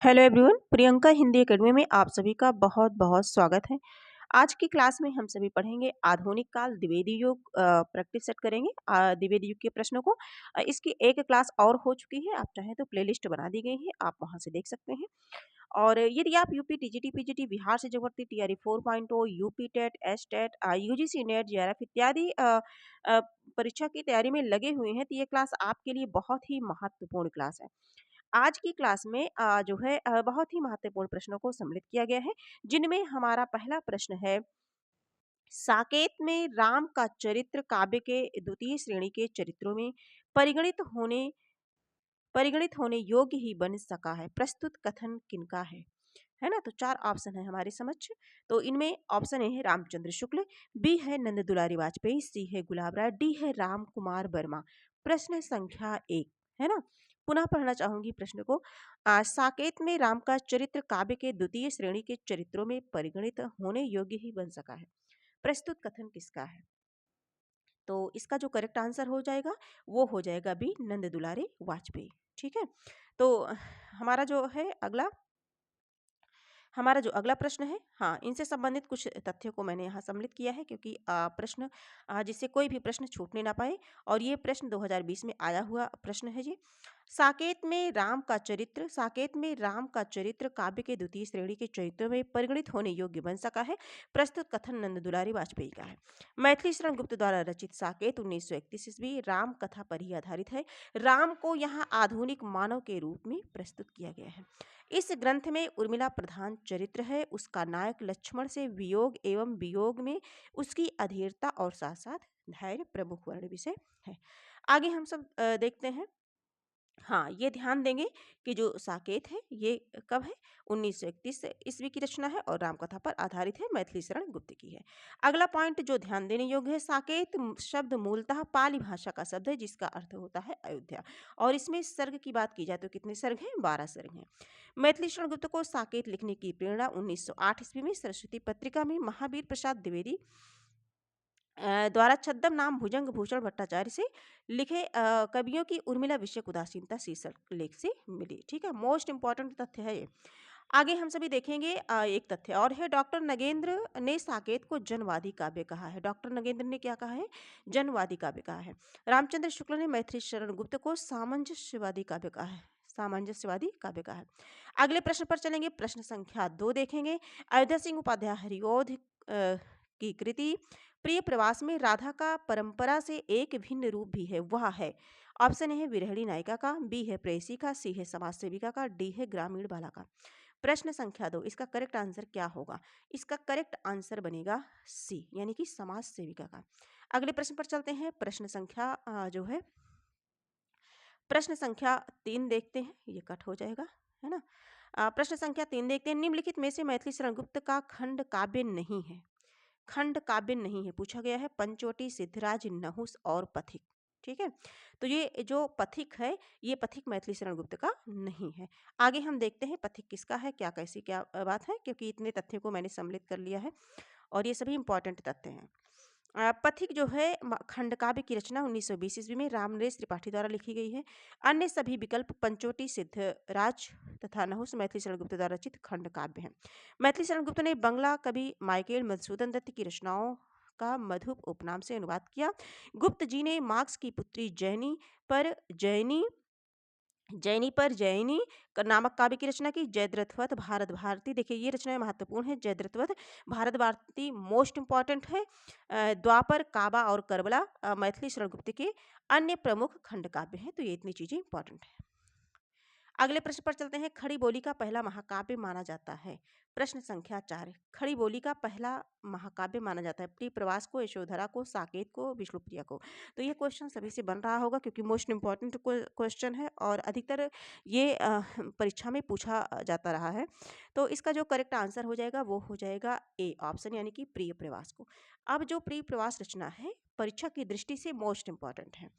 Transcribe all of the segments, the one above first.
Hello everyone, Priyanka Hindi academy में आप सभी का बहुत बहुत स्वागत है। आज की क्लास में हम सभी पढ़ेंगे आधुनिक काल द्विवेदी युग। प्रैक्टिस सेट करेंगे द्विवेदी युग के प्रश्नों को। इसकी एक क्लास और हो चुकी है, आप चाहें तो प्लेलिस्ट बना दी गई है, आप वहां से देख सकते हैं। और यदि आप यूपी टीजीटी पीजीटी बिहार से जबरती TRE 4.0 UP TET S TET UGC NET JRF इत्यादि परीक्षा की तैयारी में लगे हुए हैं, तो ये क्लास आपके लिए बहुत ही महत्वपूर्ण क्लास है। आज की क्लास में जो है बहुत ही महत्वपूर्ण प्रश्नों को सम्मिलित किया गया है, जिनमें हमारा पहला प्रश्न है, साकेत में राम का चरित्र काव्य के द्वितीय श्रेणी के चरित्रों में परिगणित होने परिगणित होने योग्य ही बन सका है। प्रस्तुत कथन किनका है ना। तो चार ऑप्शन है हमारे समक्ष। तो इनमें ऑप्शन ए है रामचंद्र शुक्ल, बी है नंद दुलारी वाजपेयी, सी है गुलाब राय, डी है राम कुमार वर्मा। प्रश्न संख्या एक, है ना। पुनः पढ़ना चाहूंगी प्रश्न को। साकेत में राम का चरित्र काव्य के द्वितीय श्रेणी के चरित्रों में परिगणित होने योग्य ही बन सका है। प्रस्तुत कथन किसका है। तो इसका जो करेक्ट आंसर हो जाएगा वो हो जाएगा बी, नंद दुलारे वाजपेयी। ठीक है। तो हमारा जो है अगला हमारा जो अगला प्रश्न है, हाँ, इनसे संबंधित कुछ तथ्यों को मैंने यहाँ सम्मिलित किया है, क्योंकि प्रश्न जिससे कोई भी प्रश्न छूटने ना पाए। और ये प्रश्न 2020 में आया हुआ प्रश्न है जी। साकेत में राम का चरित्र काव्य के द्वितीय श्रेणी के चरित्रों में परिगणित होने योग्य बन सका है। प्रस्तुत कथन नंद दुलारी वाजपेयी का है। मैथिली शरण गुप्त द्वारा रचित साकेत 1931 ईस्वी राम कथा पर ही आधारित है। राम को यहाँ आधुनिक मानव के रूप में प्रस्तुत किया गया है। इस ग्रंथ में उर्मिला प्रधान चरित्र है। उसका नायक लक्ष्मण से वियोग एवं वियोग में उसकी अधीरता और साथ साथ धैर्य प्रमुख वर्ण विषय है। आगे हम सब देखते हैं। हाँ, ये ध्यान देंगे कि जो साकेत है ये कब है, 1931 ईस्वी की रचना है और रामकथा पर आधारित है, मैथिली शरण गुप्त की है। अगला पॉइंट जो ध्यान देने योग्य है, साकेत शब्द मूलतः पाली भाषा का शब्द है, जिसका अर्थ होता है अयोध्या। और इसमें सर्ग की बात की जाए तो कितने सर्ग हैं, 12 सर्ग हैं। मैथिली शरण गुप्त को साकेत लिखने की प्रेरणा 1908 ईस्वी में सरस्वती पत्रिका में महावीर प्रसाद द्विवेदी द्वारा छद्म नाम भुजंग भूषण भट्टाचार्य से लिखे कवियों की उर्मिला विषयक उदासीनता शीर्षक लेख से मिली। ठीक है, मोस्ट इंपॉर्टेंट तथ्य है ये। आगे हम सभी देखेंगे एक तथ्य और है, डॉक्टर नगेंद्र ने साकेत को जनवादी काव्य कहा है। डॉक्टर नगेंद्र ने क्या कहा है, जनवादी काव्य कहा है। रामचंद्र शुक्ल ने मैथिली शरण गुप्त को सामंजस्यवादी काव्य कहा है। सामंजस्यवादी काव्य कहा है। अगले प्रश्न पर चलेंगे, प्रश्न संख्या 2 देखेंगे। अयोध्या सिंह उपाध्याय हरिओध की कृति प्रिय प्रवास में राधा का परंपरा से एक भिन्न रूप भी है, वह है। ऑप्शन ए है विरहणी नायिका का, बी है प्रेयसी का, सी है समाज सेविका का, डी है ग्रामीण बाला का। प्रश्न संख्या 2, इसका करेक्ट आंसर क्या होगा। इसका करेक्ट आंसर बनेगा सी, यानी कि समाज सेविका का। अगले प्रश्न पर चलते हैं। प्रश्न संख्या जो है प्रश्न संख्या 3 देखते हैं, ये कट हो जाएगा, है ना। प्रश्न संख्या 3 देखते हैं। निम्नलिखित में से मैथिली शरण गुप्त का खंड काव्य नहीं है। खंड काव्य नहीं है, पूछा गया है पंचवटी, सिद्धराज, नहुस और पथिक। ठीक है, तो ये जो पथिक है, ये पथिक मैथिली शरण गुप्त का नहीं है। आगे हम देखते हैं पथिक किसका है, क्या कैसी क्या बात है, क्योंकि इतने तथ्यों को मैंने सम्मिलित कर लिया है और ये सभी इंपॉर्टेंट तथ्य हैं। पथिक जो है खंडकाव्य की रचना 1920 ईस्वी में रामनरेश त्रिपाठी द्वारा लिखी गई है। अन्य सभी विकल्प पंचवटी, सिद्धराज तथा नहुस मैथिली शरण गुप्त द्वारा रचित खंडकाव्य हैं। मैथिली शरण गुप्त ने बंगला कवि माइकेल मधुसूदन दत्त की रचनाओं का मधुप उपनाम से अनुवाद किया। गुप्त जी ने मार्क्स की पुत्री जैनी नामक काव्य की रचना की। जयद्रथवत भारत भारती, देखिए ये रचनाएं महत्वपूर्ण है। जयद्रथवत भारत भारती मोस्ट इंपॉर्टेंट है। द्वापर, काबा और करबला मैथिली शरण गुप्त के अन्य प्रमुख खंड काव्य हैं। तो ये इतनी चीजें इंपॉर्टेंट है। अगले प्रश्न पर चलते हैं। खड़ी बोली का पहला महाकाव्य माना जाता है। प्रश्न संख्या 4, खड़ी बोली का पहला महाकाव्य माना जाता है। प्रिय प्रवास को, यशोधरा को, साकेत को, विष्णुप्रिया को। तो ये क्वेश्चन सभी से बन रहा होगा, क्योंकि मोस्ट इंपॉर्टेंट क्वेश्चन है और अधिकतर ये परीक्षा में पूछा जाता रहा है। तो इसका जो करेक्ट आंसर हो जाएगा वो हो जाएगा ए ऑप्शन, यानी कि प्रिय प्रवास को। अब जो प्रिय प्रवास रचना है परीक्षा की दृष्टि से मोस्ट इंपॉर्टेंट है,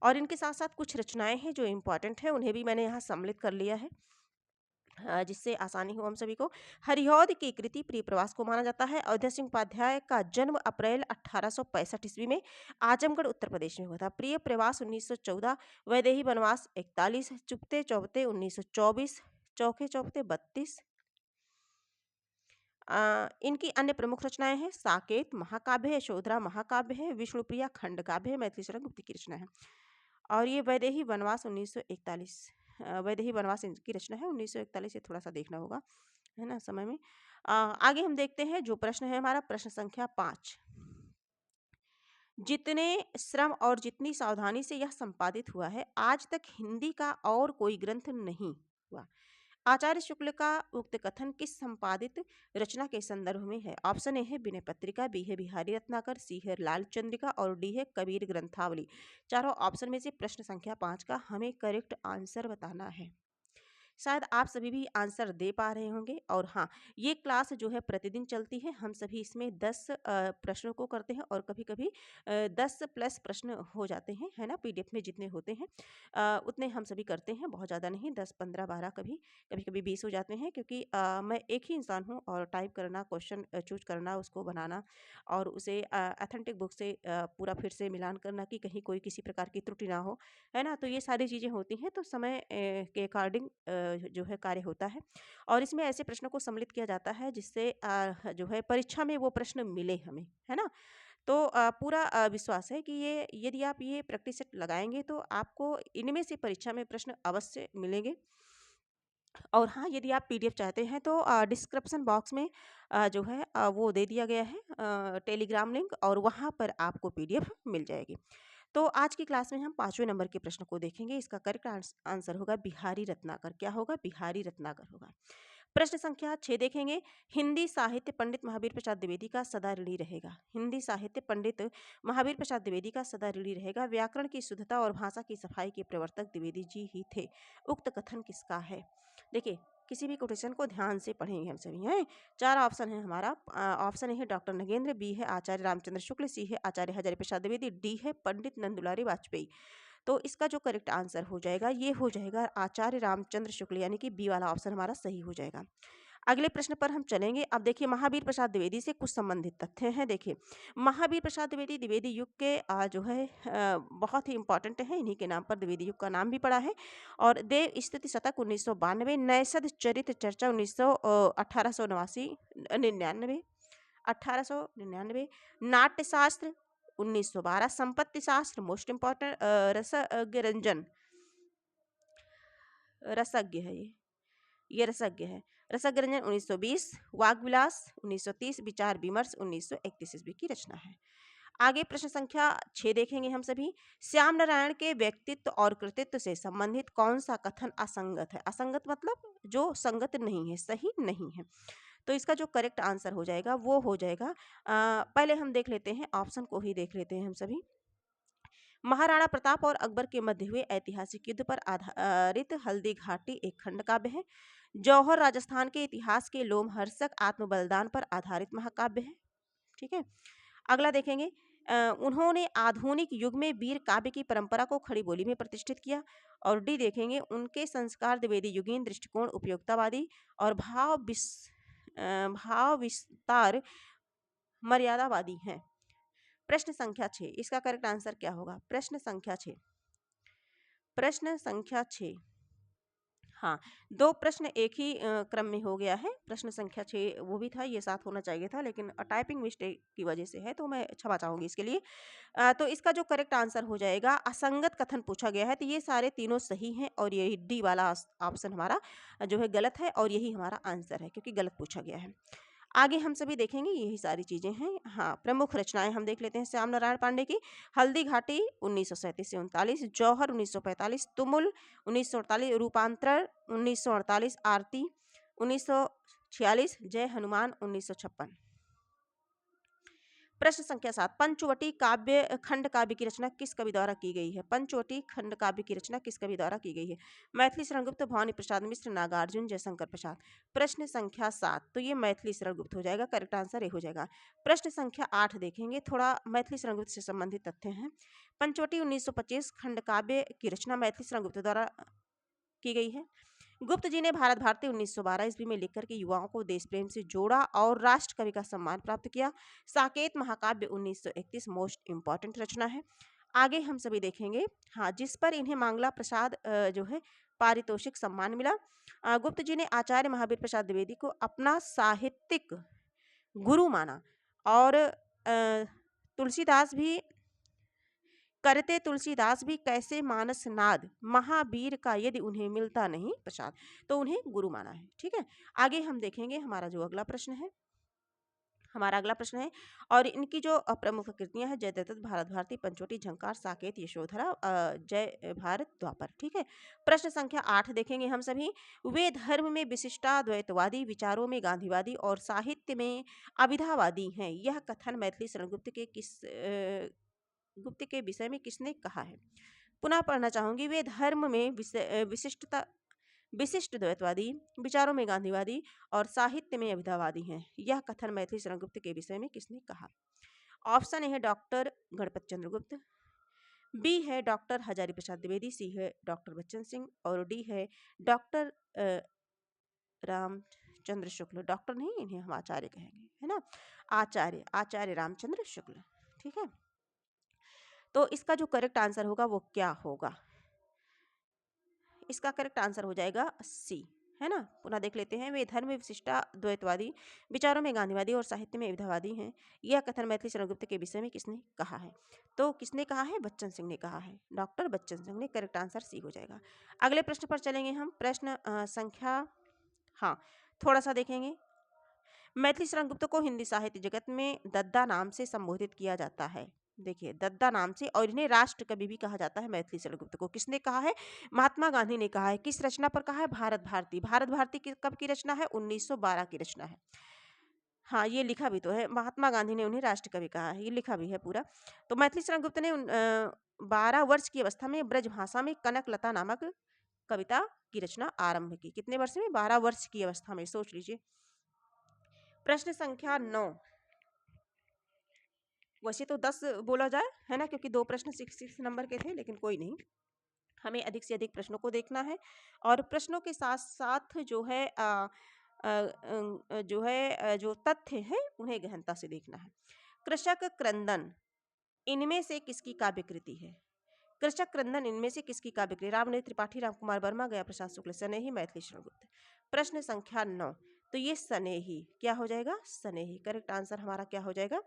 और इनके साथ साथ कुछ रचनाएं हैं जो इम्पॉर्टेंट है, उन्हें भी मैंने यहाँ सम्मिलित कर लिया है जिससे आसानी हो हम सभी को। हरिऔध की कृति प्रिय प्रवास को माना जाता है। अयोध्या सिंह उपाध्याय का जन्म अप्रैल 1865 ईस्वी में आजमगढ़ उत्तर प्रदेश में हुआ था। प्रिय प्रवास 1914, वैदेही वनवास 41, चुपते चौबते 1924, चौके चौपते 32। इनकी अन्य प्रमुख रचनाएँ हैं साकेत महाकाव्य है, यशोधरा महाकाव्य है, विष्णुप्रिया खंड काव्य है, मैथिली शरण गुप्त की रचना है। और ये वैदेही वनवास 1941, वैदेही वनवास इनकी रचना है 1941, ये थोड़ा-सा देखना होगा, है ना समय में। आगे हम देखते हैं जो प्रश्न है हमारा प्रश्न संख्या 5। जितने श्रम और जितनी सावधानी से यह संपादित हुआ है, आज तक हिंदी का और कोई ग्रंथ नहीं हुआ। आचार्य शुक्ल का उक्त कथन किस संपादित रचना के संदर्भ में है? ऑप्शन ए है विनय पत्रिका, बी है बिहारी रत्नाकर, सी है लाल चंद्रिका और डी है कबीर ग्रंथावली। चारों ऑप्शन में से प्रश्न संख्या 5 का हमें करेक्ट आंसर बताना है। शायद आप सभी भी आंसर दे पा रहे होंगे। और हाँ, ये क्लास जो है प्रतिदिन चलती है। हम सभी इसमें 10 प्रश्नों को करते हैं और कभी-कभी 10 प्लस प्रश्न हो जाते हैं, है ना? पीडीएफ में जितने होते हैं उतने हम सभी करते हैं, बहुत ज़्यादा नहीं, 10, 15, 12 कभी-कभी 20 हो जाते हैं क्योंकि मैं एक ही इंसान हूँ और टाइप करना, क्वेश्चन चूज़ करना, उसको बनाना और उसे ऑथेंटिक बुक से पूरा फिर से मिलान करना कि कहीं कोई किसी प्रकार की त्रुटि ना हो, है ना? तो ये सारी चीज़ें होती हैं, तो समय के अकॉर्डिंग जो है कार्य होता है और इसमें ऐसे प्रश्नों को सम्मिलित किया जाता है जिससे जो है परीक्षा में वो प्रश्न मिले हमें, है ना? तो पूरा विश्वास है कि ये यदि आप ये प्रैक्टिस सेट लगाएँगे तो आपको इनमें से परीक्षा में प्रश्न अवश्य मिलेंगे। और हाँ, यदि आप पीडीएफ चाहते हैं तो डिस्क्रिप्शन बॉक्स में जो है वो दे दिया गया है टेलीग्राम लिंक और वहाँ पर आपको पीडीएफ मिल जाएगी। तो आज की क्लास में हम 5वें नंबर के प्रश्न को देखेंगे। इसका करेक्ट आंसर होगा बिहारी रत्नाकर। क्या होगा? बिहारी रत्नाकर होगा। प्रश्न संख्या 6 देखेंगे। हिंदी साहित्य पंडित महावीर प्रसाद द्विवेदी का सदा ऋणी रहेगा। हिंदी साहित्य पंडित महावीर प्रसाद द्विवेदी का सदा ऋणी रहेगा। व्याकरण की शुद्धता और भाषा की सफाई के प्रवर्तक द्विवेदी जी ही थे। उक्त कथन किसका है? देखिए, किसी भी कोटेशन को ध्यान से पढ़ेंगे हम सभी, हैं? 4 ऑप्शन है हमारा। ऑप्शन ए है डॉक्टर नगेंद्र, बी है आचार्य रामचंद्र शुक्ल, सी है आचार्य हजारी प्रसाद द्विवेदी, डी है पंडित नंदुलारी वाजपेयी। तो इसका जो करेक्ट आंसर हो जाएगा, ये हो जाएगा आचार्य रामचंद्र शुक्ल, यानी कि बी वाला ऑप्शन हमारा सही हो जाएगा। अगले प्रश्न पर हम चलेंगे। अब देखिए, महावीर प्रसाद द्विवेदी से कुछ संबंधित तथ्य हैं। देखिए, महावीर प्रसाद द्विवेदी द्विवेदी युग के जो है बहुत ही इंपॉर्टेंट है। इन्हीं के नाम पर द्विवेदी युग का नाम भी पड़ा है। और देव स्तुति शतक 1992, नैषध चरित्र चर्चा 1889, 99, 1899, नाट्यशास्त्र 1912, संपत्ति शास्त्र मोस्ट इम्पॉर्टेंट, रसज्ञ रसज्ञ है ये रसज्ञ है। रसज्ञ रंजन 1920, वाग्विलास 1930, विचार विमर्श 1931 ईस्वी की रचना है। आगे प्रश्न संख्या 6 देखेंगे हम सभी। श्याम नारायण के व्यक्तित्व और कृतित्व से संबंधित कौन सा कथन असंगत है? असंगत मतलब जो संगत नहीं है, सही नहीं है। तो इसका जो करेक्ट आंसर हो जाएगा वो हो जाएगा पहले हम देख लेते हैं, ऑप्शन को ही देख लेते हैं हम सभी। महाराणा प्रताप और अकबर के मध्य हुए ऐतिहासिक युद्ध पर आधारित हल्दी घाटी एक खंड काव्य है। जौहर राजस्थान के इतिहास के लोमहर्षक आत्म बलिदान पर आधारित महाकाव्य है। ठीक है। अगला देखेंगे। उन्होंने आधुनिक युग में वीर काव्य की परंपरा को खड़ी बोली में प्रतिष्ठित किया। और डी देखेंगे, उनके संस्कार द्विवेदी युगीन दृष्टिकोण उपयोगितावादी और भाव विस्तार मर्यादावादी हैं। प्रश्न संख्या 6, इसका करेक्ट आंसर क्या होगा? प्रश्न संख्या 6, प्रश्न संख्या 6। हाँ, 2 प्रश्न एक ही क्रम में हो गया है। प्रश्न संख्या 6 वो भी था, ये साथ होना चाहिए था, लेकिन टाइपिंग मिस्टेक की वजह से है, तो मैं क्षमा चाहूँगी इसके लिए। तो इसका जो करेक्ट आंसर हो जाएगा, असंगत कथन पूछा गया है, तो ये सारे तीनों सही हैं और ये डी वाला ऑप्शन हमारा जो है गलत है और यही हमारा आंसर है क्योंकि गलत पूछा गया है। आगे हम सभी देखेंगे, यही सारी चीज़ें हैं। हाँ, प्रमुख रचनाएँ हम देख लेते हैं श्याम नारायण पांडे की। हल्दी घाटी 1937 से 39, जौहर 1945, तुमुल 1948, रूपांतरण 1948, आरती 1946, जय हनुमान 1956। प्रश्न संख्या 7, पंचवटी काव्य खंड काव्य की रचना किस कवि द्वारा की गई है? पंचवटी खंड काव्य की रचना किस कवि द्वारा की गई है? मैथिली शरण गुप्त, भवानी प्रसाद मिश्र, नागार्जुन, जयशंकर प्रसाद। प्रश्न संख्या 7, तो ये मैथिली शरण गुप्त हो जाएगा, करेक्ट आंसर ये हो जाएगा। प्रश्न संख्या 8 देखेंगे, थोड़ा मैथिली शरण गुप्त से संबंधित तथ्य हैं। पंचवटी 1925 खंड काव्य की रचना मैथिली शरण गुप्त द्वारा की गई है। गुप्त जी ने भारत भारती 1912 ईस्वी में लिखकर के युवाओं को देश प्रेम से जोड़ा और राष्ट्र कवि का सम्मान प्राप्त किया। साकेत महाकाव्य 1931 मोस्ट इम्पॉर्टेंट रचना है। आगे हम सभी देखेंगे। हाँ, जिस पर इन्हें मांगला प्रसाद जो है पारितोषिक सम्मान मिला। गुप्त जी ने आचार्य महावीर प्रसाद द्विवेदी को अपना साहित्यिक गुरु माना और तुलसीदास भी करते तुलसीदास भी कैसे मानस नाद महावीर का यदि उन्हें मिलता नहीं प्रसाद, तो उन्हें गुरु माना है। ठीक है, आगे हम देखेंगे हमारा अगला प्रश्न है और इनकी जो प्रमुख कृतियां हैं जयदत्त, भारत भारती, पंचवटी, झंकार, साकेत, यशोधरा, जय भारत, द्वापर। ठीक है, प्रश्न संख्या 8 देखेंगे हम सभी। वे धर्म में विशिष्टाद्वैतवादी, विचारों में गांधीवादी और साहित्य में अविधावादी हैं। यह कथन मैथिली शरण गुप्त के विषय में किसने कहा है? पुनः पढ़ना चाहूंगी। वे धर्म में विशिष्ट द्वैतवादी, विचारों में गांधीवादी और साहित्य में अभिधावादी हैं। यह कथन मैथिली शरण गुप्त के विषय में किसने कहा? ऑप्शन ए है डॉक्टर गणपत चंद्र गुप्त, बी है डॉक्टर हजारी प्रसाद द्विवेदी, सी है डॉक्टर बच्चन सिंह और डी है डॉक्टर रामचंद्र शुक्ल। डॉक्टर नहीं, इन्हें हम आचार्य कहेंगे, है ना, आचार्य रामचंद्र शुक्ल। ठीक है, तो इसका जो करेक्ट आंसर होगा वो क्या होगा? इसका करेक्ट आंसर हो जाएगा सी, है ना। पुनः देख लेते हैं। वे धर्म में विशिष्टाद्वैतवादी, विचारों में गांधीवादी और साहित्य में विधावादी हैं। यह कथन मैथिली शरण गुप्त के विषय में किसने कहा है? तो किसने कहा है? बच्चन सिंह ने कहा है, डॉक्टर बच्चन सिंह ने। करेक्ट आंसर सी हो जाएगा। अगले प्रश्न पर चलेंगे हम। प्रश्न संख्या, हाँ, थोड़ा सा देखेंगे। मैथिली शरण गुप्त को हिंदी साहित्य जगत में दद्दा नाम से संबोधित किया जाता है। देखिए, दद्दा नाम से, और इन्हें राष्ट्र कवि भी कहा जाता है। मैथिली शरण गुप्त को किसने कहा है? महात्मा गांधी ने कहा है। किस रचना पर कहा है? भारत भारती। भारत भारती कब की रचना है? 1912 की रचना है। हाँ, ये लिखा भी तो है, महात्मा गांधी ने उन्हें राष्ट्र कवि कहा है, ये लिखा भी है पूरा। तो मैथिली शरण गुप्त ने 12 वर्ष की अवस्था में ब्रज भाषा में कनकलता नामक कविता की रचना आरंभ की। कितने वर्ष में? 12 वर्ष की अवस्था में, सोच लीजिए। प्रश्न संख्या 9, वैसे तो 10 बोला जाए, है ना, क्योंकि 2 प्रश्न 6 नंबर के थे, लेकिन कोई नहीं, हमें अधिक से अधिक प्रश्नों को देखना है और प्रश्नों के साथ साथ जो तथ्य हैं उन्हें गहनता से देखना है। कृषक क्रंदन इनमें से किसकी काव्य कृति है? कृषक क्रंदन इनमें से किसकी काव्य कृति? रामनेत्र त्रिपाठी, रामकुमार वर्मा, गया प्रसाद शुक्ल, सनेही, मैथिली शरण गुप्त। प्रश्न संख्या 9, तो ये सनेही क्या हो जाएगा? सनेही। करेक्ट आंसर हमारा क्या हो जाएगा?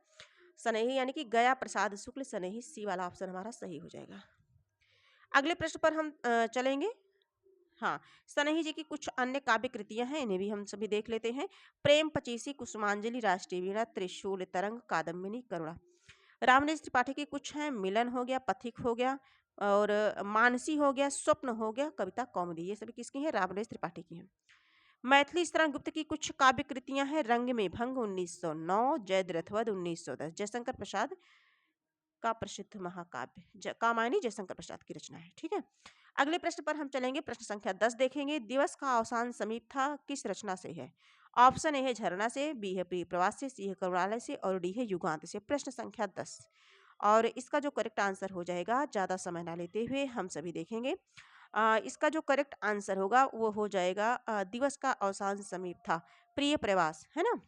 सनेही, यानी कि गया प्रसाद शुक्ल, सनेही। सी वाला ऑप्शन हमारा सही हो जाएगा। अगले प्रश्न पर हम चलेंगे। हाँ, सनेही जी की कुछ अन्य काव्य कृतियां हैं, इन्हें भी हम सभी देख लेते हैं। प्रेम पचीसी, कुसुमांजलि, राष्ट्रीय वीणा, त्रिशूल तरंग, कादम्बिनी, करुणा। रामनेत्र त्रिपाठी के कुछ हैं, मिलन हो गया, पथिक हो गया और मानसी हो गया, स्वप्न हो गया, कविता कौमुदी। ये सभी किसकी हैं? रामनेत्र त्रिपाठी की हैं। मैथिली शरण गुप्त की कुछ काव्य कृतियां हैं। रंग में भंग 1909, जयद्रथवध 1910, जयशंकर प्रसाद का प्रसिद्ध महाकाव्य कामायनी जयशंकर प्रसाद की रचना है। ठीक है, अगले प्रश्न पर हम चलेंगे। प्रश्न संख्या 10 देखेंगे। दिवस का अवसान समीप था किस रचना से है? ऑप्शन ए है झरना से, बी है प्रिय प्रवास से, सी है करुणालय से और डी है युगांत से। प्रश्न संख्या 10 और इसका जो करेक्ट आंसर हो जाएगा, ज़्यादा समय ना लेते हुए हम सभी देखेंगे। इसका जो करेक्ट आंसर होगा वो हो जाएगा दिवस का अवसान समीप था, प्रिय प्रवास, है ना,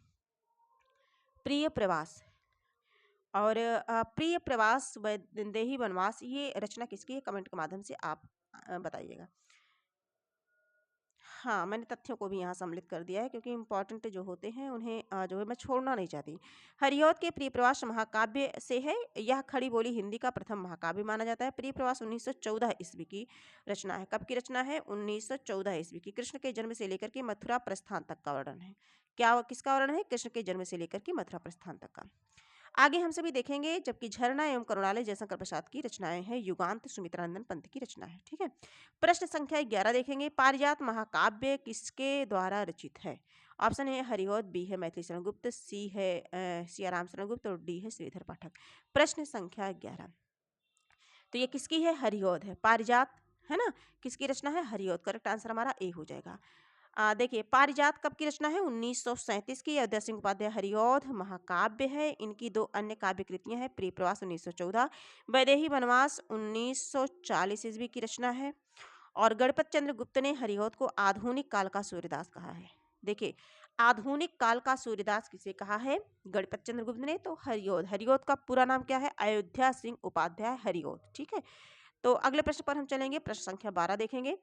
प्रिय प्रवास। और प्रिय प्रवास वैदेही वनवास, ये रचना किसकी है? कमेंट के माध्यम से आप बताइएगा। हाँ, मैंने तथ्यों को भी यहाँ सम्मिलित कर दिया है क्योंकि इम्पोर्टेंट जो होते हैं उन्हें जो है मैं छोड़ना नहीं चाहती। हरिऔध के प्रिय प्रवास महाकाव्य से है। यह खड़ी बोली हिंदी का प्रथम महाकाव्य माना जाता है। प्रिय प्रवास 1914 ईस्वी की रचना है। कब की रचना है? 1914 ईस्वी की। कृष्ण के जन्म से लेकर के मथुरा प्रस्थान तक का वर्णन है। क्या, किसका वर्णन है? कृष्ण के जन्म से लेकर के मथुरा प्रस्थान तक का। आगे हम सभी देखेंगे। जबकि झरना एवं करुणालय जयशंकर प्रसाद की रचनाएं हैं। युगांत सुमित्रानंदन पंत की रचना है। ठीक है, प्रश्न संख्या 11 देखेंगे। पारिजात महाकाव्य किसके द्वारा रचित है? ऑप्शन है हरिऔध, बी है मैथिली शरण गुप्त, सी है सियाराम शरण गुप्त और डी है श्रीधर पाठक। प्रश्न संख्या 11, तो ये किसकी है? हरिऔध है। पारिजात, है ना, किसकी रचना है? हरिऔध। करेक्ट आंसर हमारा ए हो जाएगा। देखिए, पारिजात कब की रचना है? 1937 की। अयोध्या सिंह उपाध्याय हरिऔध महाकाव्य है। इनकी 2 अन्य काव्य कृतियां हैं। प्रिय प्रवास 1914, वैदेही वनवास 1940 ईस्वी की रचना है। और गणपत चंद्र गुप्त ने हरिऔध को आधुनिक काल का सूर्यदास कहा है। देखिए, आधुनिक काल का सूर्यदास किसे कहा है? गणपत चंद्र गुप्त ने। तो हरिऔध, हरिऔध का पूरा नाम क्या है? अयोध्या सिंह उपाध्याय हरिऔध। ठीक है, तो अगले प्रश्न पर हम चलेंगे। प्रश्न संख्या 12 देखेंगे।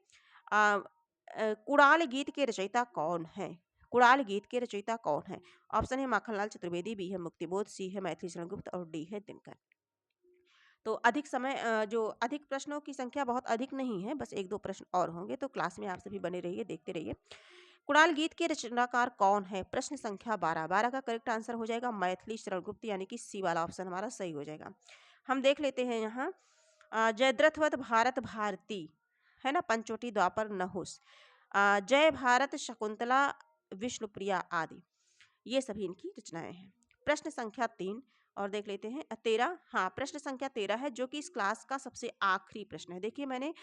अ कुड़ाल गीत के रचयिता कौन है? कुड़ाल गीत के रचयिता कौन है? ऑप्शन है माखनलाल चतुर्वेदी, बी है मुक्तिबोध, सी है मैथिली शरण गुप्त और डी है दिनकर। तो अधिक समय जो अधिक प्रश्नों की संख्या बहुत अधिक नहीं है, बस 1-2 प्रश्न और होंगे, तो क्लास में आप सभी बने रहिए, देखते रहिए। कुणाल गीत के रचनाकार कौन है? प्रश्न संख्या 12, 12 का करेक्ट आंसर हो जाएगा मैथिली शरण गुप्त, यानी कि सी वाला ऑप्शन हमारा सही हो जाएगा। हम देख लेते हैं यहाँ जयद्रथवत भारत भारती, है ना? पंचवटी द्वापर नहुस, जय भारत शकुंतला विष्णुप्रिया आदि, ये सभी इनकी रचनाएं हैं। प्रश्न संख्या 3 और देख लेते हैं 13, हाँ प्रश्न संख्या 13 है जो कि इस क्लास का सबसे आखिरी प्रश्न है। देखिए मैंने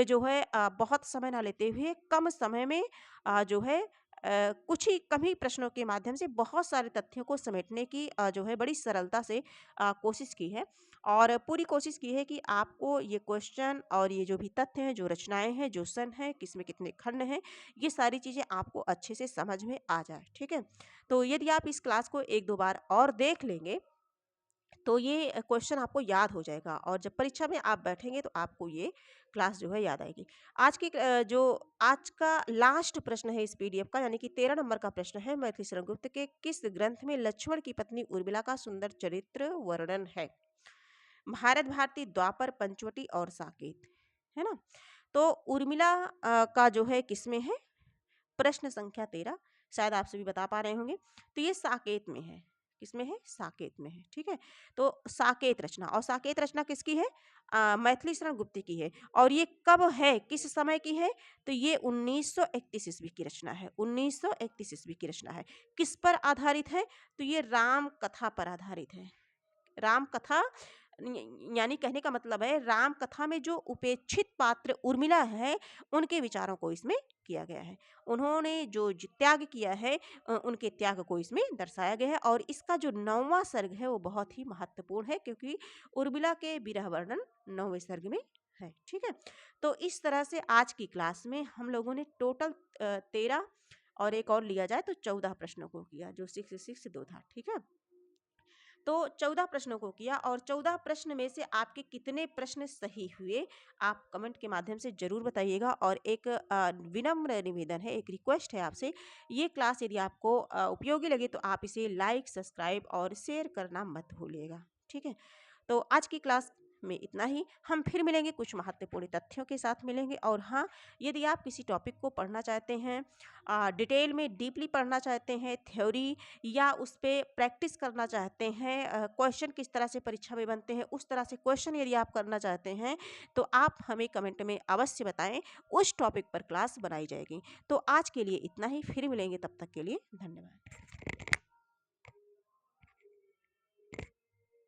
जो है बहुत समय ना लेते हुए कम समय में जो है कुछ ही कम ही प्रश्नों के माध्यम से बहुत सारे तथ्यों को समेटने की जो है बड़ी सरलता से कोशिश की है और पूरी कोशिश की है कि आपको ये क्वेश्चन और ये जो भी तथ्य हैं, जो रचनाएं हैं, जो सन है, किसमें कितने खंड हैं, ये सारी चीज़ें आपको अच्छे से समझ में आ जाए। ठीक है, तो यदि आप इस क्लास को 1-2 बार और देख लेंगे तो ये क्वेश्चन आपको याद हो जाएगा और जब परीक्षा में आप बैठेंगे तो आपको ये क्लास जो है याद आएगी। जो आज का लास्ट प्रश्न है इस पीडीएफ का, यानी कि 13 नंबर का प्रश्न है, मैथिली शरण गुप्त के किस ग्रंथ में लक्ष्मण की पत्नी उर्मिला का सुंदर चरित्र वर्णन है? भारत भारती, द्वापर, पंचवटी और साकेत, है ना? तो उर्मिला का जो है किसमें है? प्रश्न संख्या 13, शायद आप सभी बता पा रहे होंगे। तो ये साकेत में है। किसमें है? साकेत में है। ठीक है? तो साकेत रचना, और साकेत रचना किसकी है? मैथिली शरण गुप्त की है। और ये कब है? किस समय की है? तो ये 1931 ईस्वी की रचना है। 1931 ईस्वी की रचना है। किस पर आधारित है? तो ये राम कथा पर आधारित है। राम कथा यानी कहने का मतलब है राम कथा में जो उपेक्षित पात्र उर्मिला है, उनके विचारों को इसमें किया गया है। उन्होंने जो त्याग किया है, उनके त्याग को इसमें दर्शाया गया है और इसका जो 9वां सर्ग है वो बहुत ही महत्वपूर्ण है क्योंकि उर्मिला के विरह वर्णन 9वें सर्ग में है। ठीक है, तो इस तरह से आज की क्लास में हम लोगों ने टोटल 13 और एक और लिया जाए तो 14 प्रश्नों को किया, जो 6 था। ठीक है, तो 14 प्रश्नों को किया और 14 प्रश्न में से आपके कितने प्रश्न सही हुए, आप कमेंट के माध्यम से ज़रूर बताइएगा। और एक विनम्र निवेदन है, एक रिक्वेस्ट है आपसे, ये क्लास यदि आपको उपयोगी लगे तो आप इसे लाइक, सब्सक्राइब और शेयर करना मत भूलिएगा। ठीक है, तो आज की क्लास में इतना ही। हम फिर मिलेंगे, कुछ महत्वपूर्ण तथ्यों के साथ मिलेंगे। और हाँ, यदि आप किसी टॉपिक को पढ़ना चाहते हैं, डिटेल में डीपली पढ़ना चाहते हैं, थ्योरी या उस पे प्रैक्टिस करना चाहते हैं, क्वेश्चन किस तरह से परीक्षा में बनते हैं, उस तरह से क्वेश्चन यदि आप करना चाहते हैं तो आप हमें कमेंट में अवश्य बताएं, उस टॉपिक पर क्लास बनाई जाएगी। तो आज के लिए इतना ही, फिर मिलेंगे, तब तक के लिए धन्यवाद।